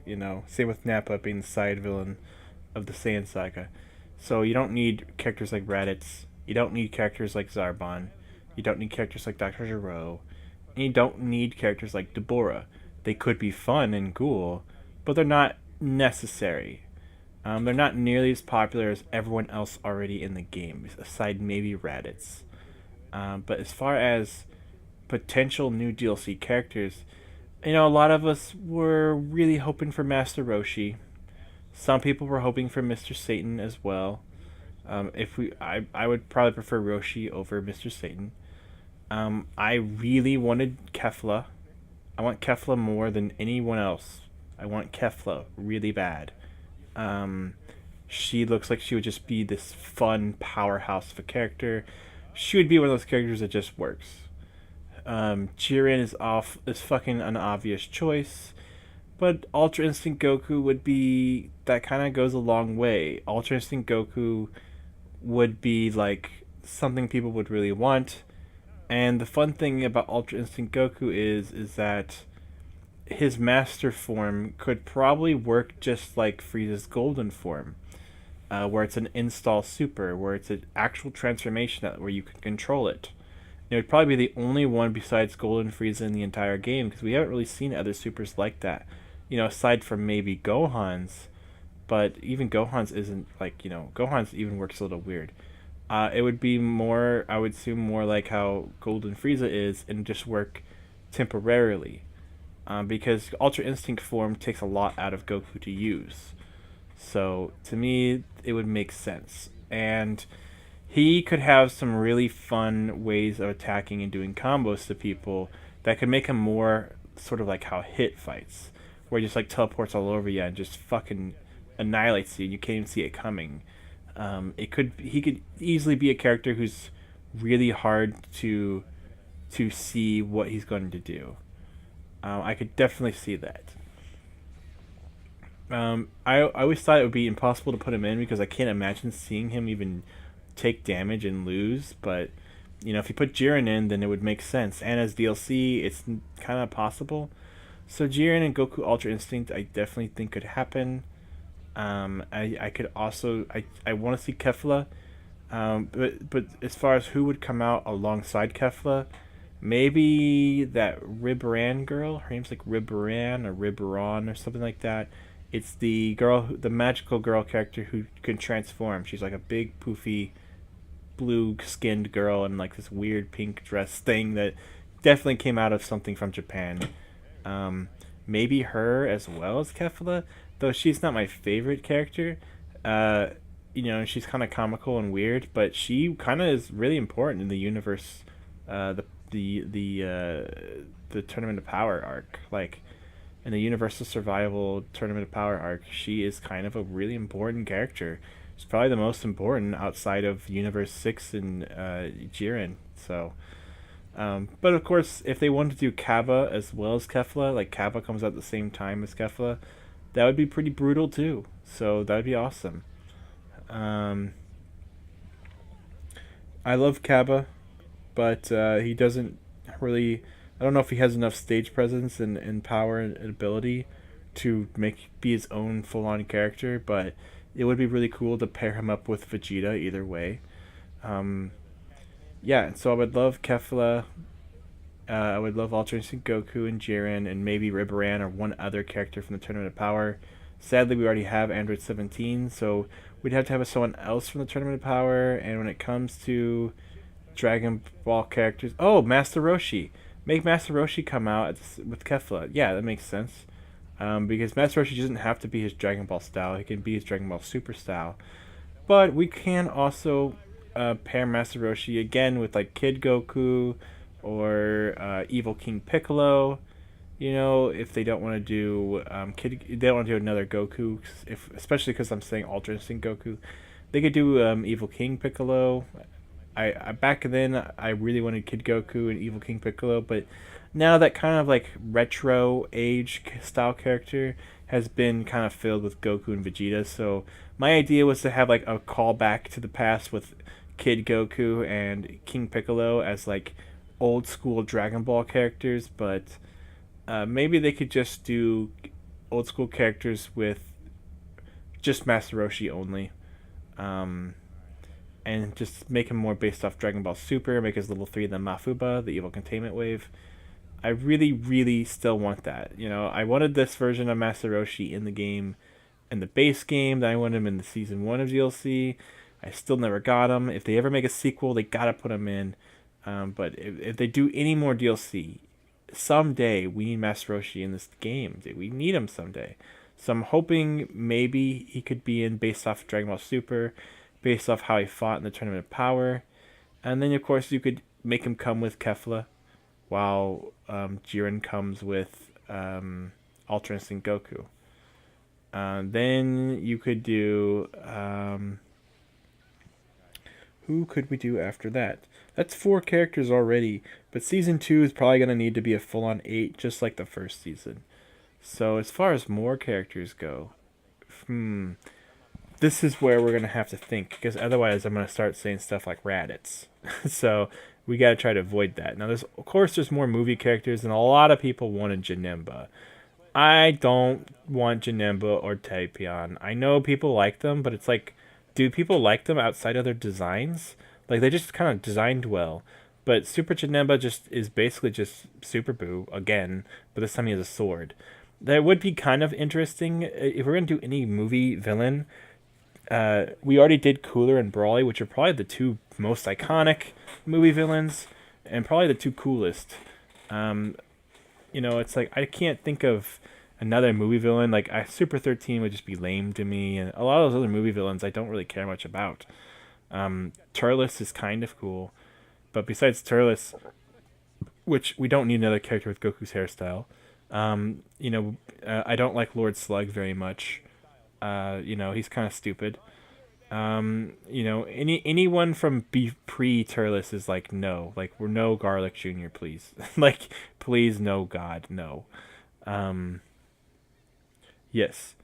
Same with Nappa being the side villain of the Saiyan saga. So you don't need characters like Raditz. You don't need characters like Zarbon. You don't need characters like Dr. Gero. And you don't need characters like Deborah. They could be fun and cool, but they're not necessary. They're not nearly as popular as everyone else already in the game, aside maybe Raditz. But as far as potential new DLC characters, a lot of us were really hoping for Master Roshi. Some people were hoping for Mr. Satan as well. I would probably prefer Roshi over Mr. Satan. I really wanted Kefla. I want Kefla more than anyone else. I want Kefla really bad. She looks like she would just be this fun powerhouse of a character. She would be one of those characters that just works. Jiren is fucking an obvious choice, but Ultra Instinct Goku would be, that kind of goes a long way. Ultra Instinct Goku would be like something people would really want. And the fun thing about Ultra Instinct Goku is that his master form could probably work just like Frieza's golden form, where it's an install super, where it's an actual transformation where you can control it. It would probably be the only one besides Golden Frieza in the entire game, because we haven't really seen other supers like that. Aside from maybe Gohan's, but even Gohan's isn't like, Gohan's even works a little weird. It would be more, I would assume, more like how Golden Frieza is, and just work temporarily. Because Ultra Instinct form takes a lot out of Goku to use. So to me, it would make sense. And he could have some really fun ways of attacking and doing combos to people that could make him more sort of like how Hit fights, where he just like teleports all over you and just fucking annihilates you. And you can't even see it coming. He could easily be a character who's really hard to see what he's going to do. I could definitely see that. I always thought it would be impossible to put him in because I can't imagine seeing him even take damage and lose. But if you put Jiren in, then it would make sense. And as DLC, it's kind of possible. So Jiren and Goku Ultra Instinct, I definitely think could happen. I could also I want to see Kefla. But as far as who would come out alongside Kefla, maybe that Ribaran girl. Her name's like Ribaran or Ribaron or something like that. It's the girl, the magical girl character who can transform. She's like a big, poofy, blue-skinned girl in like this weird pink dress thing that definitely came out of something from Japan. Maybe her as well as Kefla, though she's not my favorite character. She's kind of comical and weird, but she kind of is really important in the universe. The Tournament of Power arc, like in the Universal Survival Tournament of Power arc, she is kind of a really important character. She's probably the most important outside of Universe 6 and Jiren. So, but of course, if they wanted to do Kaba as well as Kefla, like Kaba comes out at the same time as Kefla, that would be pretty brutal too. So that would be awesome. I love Kaba, but he doesn't really. I don't know if he has enough stage presence and power and ability to be his own full on character. But it would be really cool to pair him up with Vegeta either way. Yeah, so I would love Kefla. I would love Ultra Instinct Goku and Jiren and maybe Ribaran or one other character from the Tournament of Power. Sadly, we already have Android 17, so we'd have to have someone else from the Tournament of Power. And when it comes to Dragon Ball characters, Master Roshi. Make Master Roshi come out with Kefla. Yeah, that makes sense. Because Master Roshi doesn't have to be his Dragon Ball style. He can be his Dragon Ball Super style. But we can also pair Master Roshi again with like Kid Goku or Evil King Piccolo. If they don't want to do they don't want to do another Goku, especially because I'm saying Ultra Instinct Goku, they could do Evil King Piccolo. I back then I really wanted Kid Goku and Evil King Piccolo, but now that kind of like retro age style character has been kind of filled with Goku and Vegeta. So my idea was to have like a callback to the past with Kid Goku and King Piccolo as like old school Dragon Ball characters, but maybe they could just do old school characters with just Master Roshi only. And just make him more based off Dragon Ball Super, make his level 3 the Mafuba, the Evil Containment Wave. I really, really still want that. I wanted this version of Master Roshi in the game, in the base game, then I wanted him in the Season 1 of DLC. I still never got him. If they ever make a sequel, they gotta put him in. But if they do any more DLC, someday we need Master Roshi in this game. We need him someday. So I'm hoping maybe he could be in based off Dragon Ball Super, based off how he fought in the Tournament of Power. And then, of course, you could make him come with Kefla, while Jiren comes with Ultra Instinct Goku. Then you could do... who could we do after that? That's 4 characters already, but Season 2 is probably going to need to be a full-on 8, just like the first season. So as far as more characters go... this is where we're going to have to think, because otherwise I'm going to start saying stuff like Raditz. So we got to try to avoid that. Now, of course, there's more movie characters, and a lot of people wanted Janemba. I don't want Janemba or Tapion. I know people like them, but it's like, do people like them outside of their designs? Like, they just kind of designed well. But Super Janemba is basically just Super Boo, again, but this time he has a sword. That would be kind of interesting if we're gonna do any movie villain. We already did Cooler and Brawly, which are probably the two most iconic movie villains, and probably the two coolest. Um, it's like I can't think of another movie villain. Like Super 13 would just be lame to me, and a lot of those other movie villains I don't really care much about. Turles is kind of cool, but besides Turles, which we don't need another character with Goku's hairstyle. I don't like Lord Slug very much. He's kind of stupid. Anyone from pre Turles is like no, like we're no Garlic Junior, please, like please no God no. Um, yes.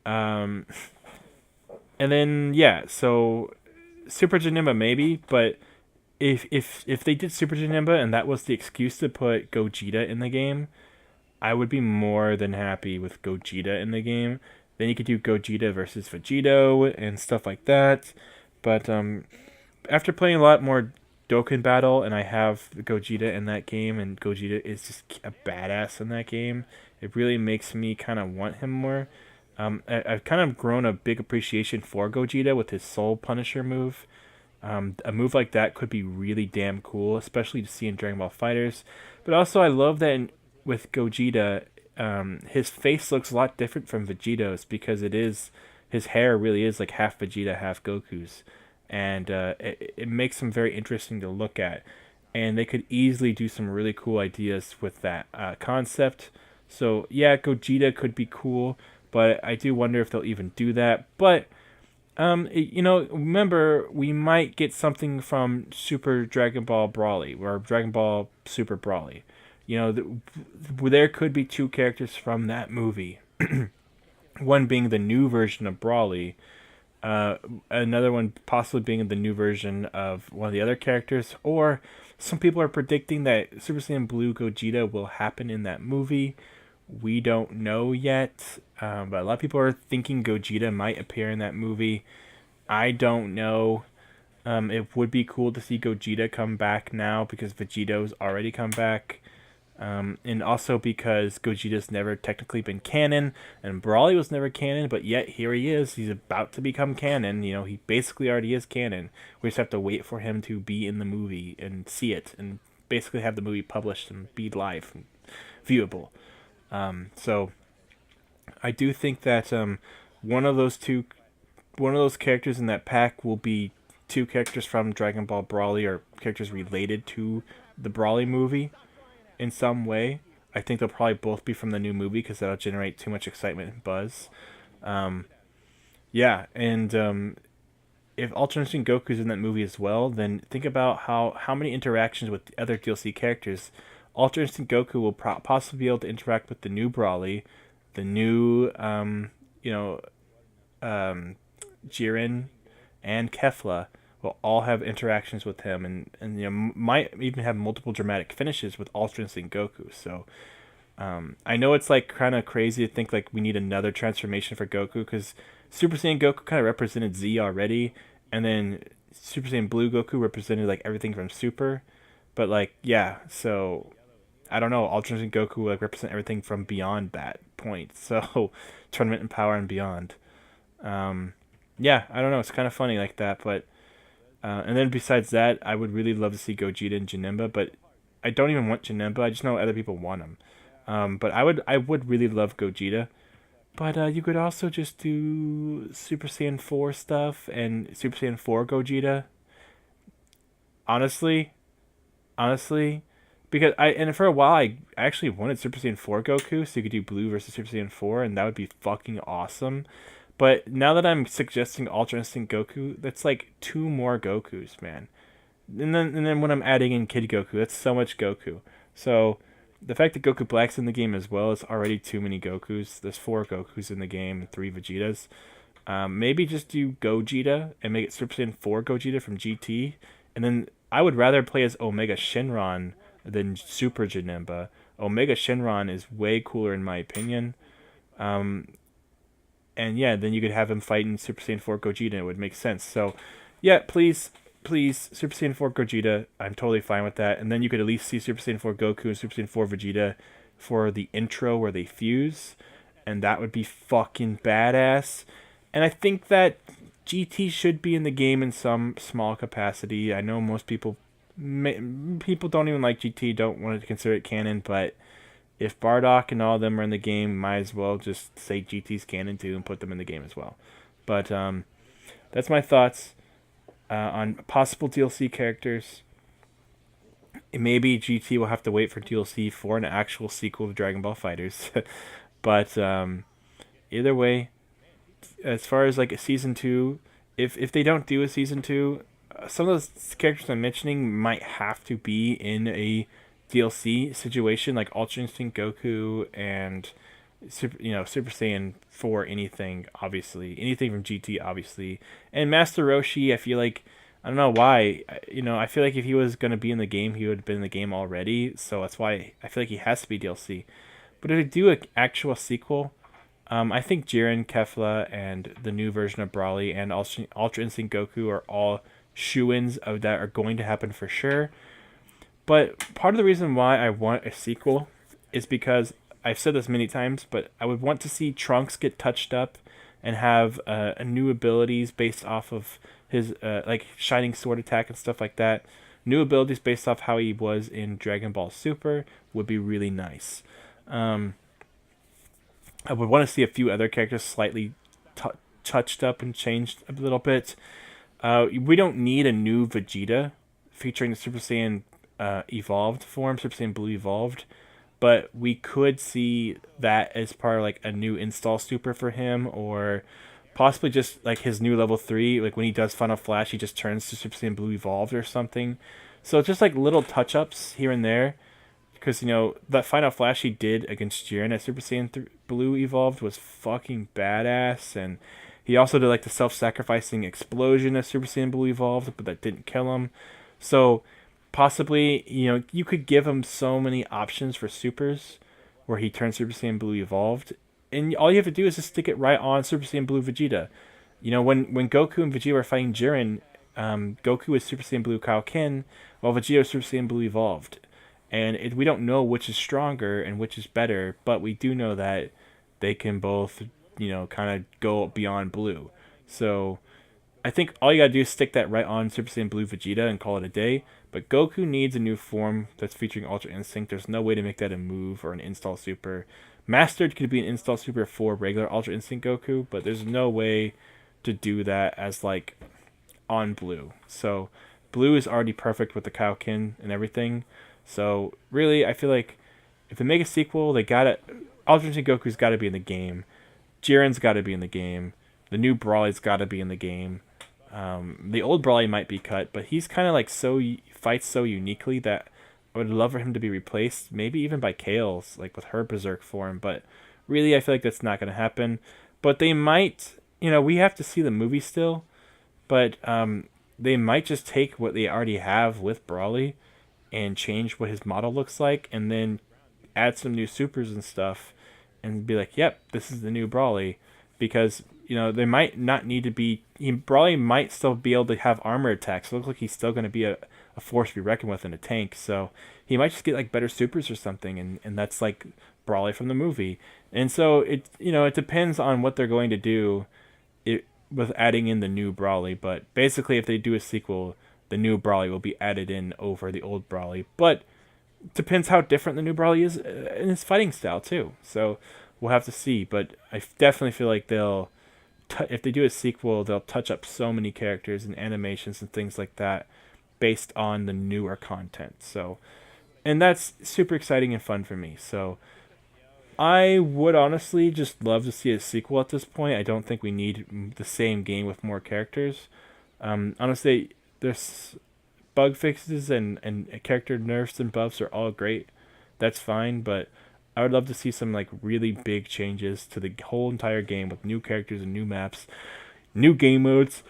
Um, and then yeah, so Super Janemba maybe, but if they did Super Janemba and that was the excuse to put Gogeta in the game, I would be more than happy with Gogeta in the game. Then you could do Gogeta versus Vegito and stuff like that. But after playing a lot more Dokkan Battle, and I have Gogeta in that game, and Gogeta is just a badass in that game, it really makes me kind of want him more. I've kind of grown a big appreciation for Gogeta with his Soul Punisher move. A move like that could be really damn cool, especially to see in Dragon Ball Fighters. But also, I love that with Gogeta, his face looks a lot different from Vegito's because his hair really is like half Vegeta, half Goku's, and it makes him very interesting to look at. And they could easily do some really cool ideas with that concept. So yeah, Gogeta could be cool, but I do wonder if they'll even do that. But remember, we might get something from Super Dragon Ball Brawly or Dragon Ball Super Brawly. There could be two characters from that movie. One being the new version of Brawly, another one possibly being the new version of one of the other characters, or some people are predicting that Super Saiyan Blue Gogeta will happen in that movie. We don't know yet, but a lot of people are thinking Gogeta might appear in that movie. I don't know. It would be cool to see Gogeta come back now because Vegito's already come back. And also because Gogeta's never technically been canon, and Brawly was never canon, but yet here he is. He's about to become canon. He basically already is canon. We just have to wait for him to be in the movie and see it, and basically have the movie published and be live and viewable. So I do think that one of those two, one of those characters in that pack will be two characters from Dragon Ball Brawly or characters related to the Brawly movie in some way. I think they'll probably both be from the new movie because that'll generate too much excitement and buzz. Yeah, and if Ultra Instinct Goku's in that movie as well, then think about how many interactions with the other DLC characters Ultra Instinct Goku will possibly be able to interact with the new Brawly, the new Jiren, and Kefla will all have interactions with him, and might even have multiple dramatic finishes with Ultra Instinct Goku. So I know it's like kind of crazy to think like we need another transformation for Goku because Super Saiyan Goku kind of represented Z already, and then Super Saiyan Blue Goku represented like everything from Super. But like yeah, so I don't know. Ultra Instinct Goku will like represent everything from beyond that point. So tournament and power and beyond. Yeah, I don't know. It's kind of funny like that, but and then besides that, I would really love to see Gogeta and Janemba, but I don't even want Janemba. I just know other people want him. But I would really love Gogeta. But you could also just do Super Saiyan 4 stuff and Super Saiyan 4 Gogeta. Honestly, honestly, because and for a while I actually wanted Super Saiyan 4 Goku, so you could do Blue versus Super Saiyan 4, and that would be fucking awesome. But now that I'm suggesting Ultra Instinct Goku, that's like two more Gokus, man. And then when I'm adding in Kid Goku, that's so much Goku. So the fact that Goku Black's in the game as well is already too many Gokus. There's 4 Gokus in the game, 3 Vegetas. Maybe just do Gogeta and make it Super Saiyan 4 Gogeta from GT. And then I would rather play as Omega Shenron than Super Janemba. Omega Shenron is way cooler in my opinion. And yeah, then you could have him fight in Super Saiyan 4 Gogeta and it would make sense. So yeah, please, Super Saiyan 4 Gogeta. I'm totally fine with that. And then you could at least see Super Saiyan 4 Goku and Super Saiyan 4 Vegeta for the intro where they fuse, and that would be fucking badass. And I think that GT should be in the game in some small capacity. I know most people don't even like GT, don't want to consider it canon, but if Bardock and all of them are in the game, might as well just say GT's canon too and put them in the game as well. But that's my thoughts on possible DLC characters. Maybe GT will have to wait for DLC for an actual sequel to Dragon Ball FighterZ. But either way, as far as like a season 2, if they don't do a season 2, some of those characters I'm mentioning might have to be in a DLC situation, like Ultra Instinct Goku and Super Saiyan 4 anything, obviously. Anything from GT, obviously. And Master Roshi, I feel like, I don't know why, I feel like if he was going to be in the game, he would have been in the game already, so that's why I feel like he has to be DLC. But if they do an actual sequel, I think Jiren, Kefla, and the new version of Broly and Ultra Instinct Goku are all shoo-ins of that are going to happen for sure. But part of the reason why I want a sequel is because I've said this many times, but I would want to see Trunks get touched up and have new abilities based off of his like Shining Sword attack and stuff like that. New abilities based off how he was in Dragon Ball Super would be really nice. I would want to see a few other characters slightly touched up and changed a little bit. We don't need a new Vegeta featuring the Super Saiyan evolved form, Super Saiyan Blue evolved, but we could see that as part of like a new install super for him, or possibly just like his new level 3, like when he does Final Flash, he just turns to Super Saiyan Blue evolved or something. So just like little touch-ups here and there, because that Final Flash he did against Jiren at Super Saiyan Blue evolved was fucking badass, and he also did like the self-sacrificing explosion as Super Saiyan Blue evolved, but that didn't kill him. So possibly, you could give him so many options for supers where he turns Super Saiyan Blue evolved, and all you have to do is just stick it right on Super Saiyan Blue Vegeta. When Goku and Vegeta were fighting Jiren, Goku was Super Saiyan Blue Kaioken, while Vegeta was Super Saiyan Blue evolved. And we don't know which is stronger and which is better, but we do know that they can both, kind of go beyond Blue. So I think all you gotta do is stick that right on Super Saiyan Blue Vegeta and call it a day. But Goku needs a new form that's featuring Ultra Instinct. There's no way to make that a move or an install super. Mastered could be an install super for regular Ultra Instinct Goku, but there's no way to do that as like on Blue. So Blue is already perfect with the Kaioken and everything. So really, I feel like if they make a sequel, they gotta Ultra Instinct Goku's gotta be in the game. Jiren's gotta be in the game. The new Broly's gotta be in the game. The old Broly might be cut, but he's kind of like fights so uniquely that I would love for him to be replaced, maybe even by Kale's, like with her Berserk form. But really, I feel like that's not going to happen. But they might, we have to see the movie still, but they might just take what they already have with Broly and change what his model looks like, and then add some new supers and stuff, and be like, yep, this is the new Broly, because they might not need to be. Broly might still be able to have armor attacks. It looks like he's still going to be a force to be reckoned with in a tank. So he might just get like better supers or something, and that's like Broly from the movie. And so it depends on what they're going to do with adding in the new Broly. But basically, if they do a sequel, the new Broly will be added in over the old Broly. But it depends how different the new Broly is in his fighting style too. So we'll have to see. But I definitely feel like if they do a sequel, they'll touch up so many characters and animations and things like that based on the newer content. So, and that's super exciting and fun for me. So I would honestly just love to see a sequel at this point. I don't think we need the same game with more characters. Honestly, there's bug fixes and character nerfs and buffs are all great. That's fine, but I would love to see some like really big changes to the whole entire game with new characters and new maps, new game modes,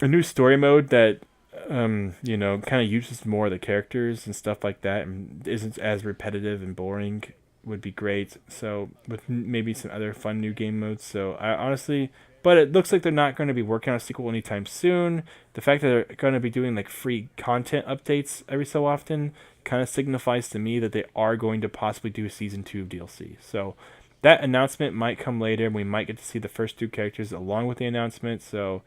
a new story mode that kind of uses more of the characters and stuff like that and isn't as repetitive and boring would be great. So with maybe some other fun new game modes. So I honestly, But it looks like they're not going to be working on a sequel anytime soon. The fact that they're going to be doing like free content updates every so often kind of signifies to me that they are going to possibly do a season 2 of DLC. So that announcement might come later, and we might get to see the first 2 characters along with the announcement. So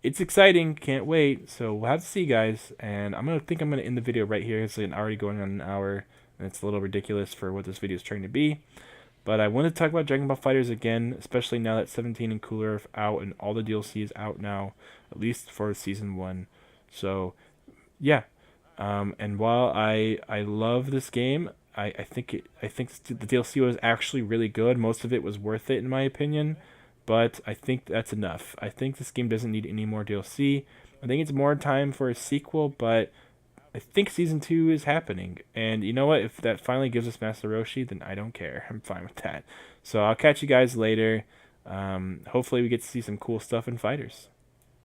it's exciting, can't wait. So we'll have to see, guys. And I'm gonna end the video right here. It's already going on an hour, and it's a little ridiculous for what this video is trying to be. But I want to talk about Dragon Ball FighterZ again, especially now that 17 and cooler are out and all the DLC is out now, at least for season 1. So yeah, and while I love this game, I think the DLC was actually really good. Most of it was worth it in my opinion, but I think that's enough. I think this game doesn't need any more DLC. I think it's more time for a sequel, but I think season 2 is happening. And you know what? If that finally gives us Master Roshi, then I don't care. I'm fine with that. So I'll catch you guys later. Hopefully we get to see some cool stuff in FighterZ.